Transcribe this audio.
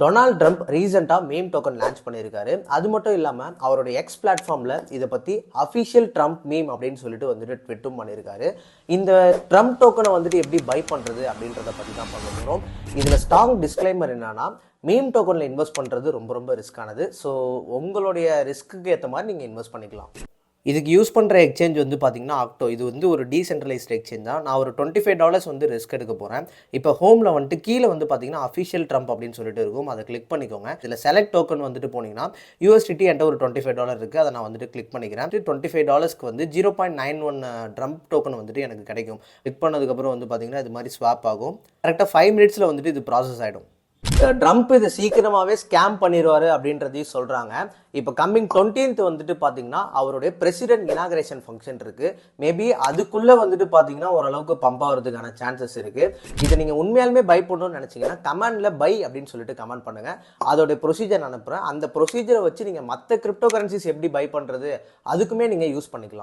Donald Trump ரீசெண்டாக meme token launch பண்ணியிருக்காரு. அது மட்டும் இல்லாமல் அவருடைய எக்ஸ் பிளாட்ஃபார்மில் இதை பற்றி அஃபிஷியல் ட்ரம்ப் மீம் அப்படின்னு சொல்லிட்டு வந்துட்டு ட்விட்டும் பண்ணியிருக்காரு. இந்த ட்ரம்ப் டோக்கனை வந்துட்டு எப்படி பை பண்ணுறது அப்படின்றத பற்றி தான் பார்க்க போகிறோம். இதில் ஸ்ட்ராங் டிஸ்க்ளைமர் என்னன்னா, மீம் டோக்கனில் இன்வெஸ்ட் பண்ணுறது ரொம்ப ரொம்ப ரிஸ்க்கானது. ஸோ உங்களுடைய ரிஸ்க்குக்கு ஏற்ற மாதிரி நீங்கள் இன்வெஸ்ட் பண்ணிக்கலாம். இதுக்கு யூஸ் பண்ணுற எக்ஸ்சேஞ்ச் வந்து பார்த்தீங்கன்னா ஆக்டோ. இது வந்து ஒரு டீசென்ட்ரலைஸ்ட் எக்ஸ்சேஞ்ச் தான். நான் ஒரு $25 வந்து ரிஸ்க் எடுக்க போகிறேன். இப்போ ஹோமில் வந்துட்டு கீழே வந்து பார்த்தீங்கன்னா அஃபிஷியல் ட்ரம்ப் அப்படின்னு சொல்லிட்டு இருக்கும். அதை கிளிக் பண்ணிக்கோங்க. இதில் செலக்ட் டோக்கன் வந்துட்டு போனீங்கன்னா USDT என்கிட்ட ஒரு $25 இருக்குது. அதை நான் வந்துட்டு கிளிக் பண்ணிக்கிறேன். $25க்கு வந்து 0.91 ட்ரம்ப் டோக்கன் வந்துட்டு எனக்கு கிடைக்கும். கிளிக் பண்ணதுக்கப்புறம் வந்து பார்த்தீங்கன்னா இது மாதிரி ஸ்வாப் ஆகும். கரெக்டாக 5 மினிட்ஸில் வந்துட்டு இது ப்ராசஸ் ஆகிடும். ட்ரம்ப் இதை சீக்கிரமாகவே ஸ்கேம் பண்ணிடுவார் அப்படின்றதையும் சொல்கிறாங்க. இப்போ கம்மிங் 20th வந்துட்டு பார்த்தீங்கன்னா அவருடைய பிரசிடென்ட் இனாகரேஷன் ஃபங்க்ஷன் இருக்குது. மேபி அதுக்குள்ளே வந்துட்டு பார்த்தீங்கன்னா ஓரளவுக்கு பம்ப் ஆகிறதுக்கான சான்சஸ் இருக்குது. இதை நீங்கள் உண்மையாலுமே பை பண்ணணும்னு நினச்சிங்கன்னா கமெண்டில் பை அப்படின்னு சொல்லிட்டு கமெண்ட் பண்ணுங்கள். அதோடைய ப்ரொசீஜர் அனுப்புகிறேன். அந்த ப்ரொசீஜரை வச்சு நீங்கள் மற்ற கிரிப்டோ கரன்சிஸ் எப்படி பை பண்ணுறது அதுக்குமே நீங்கள் யூஸ் பண்ணிக்கலாம்.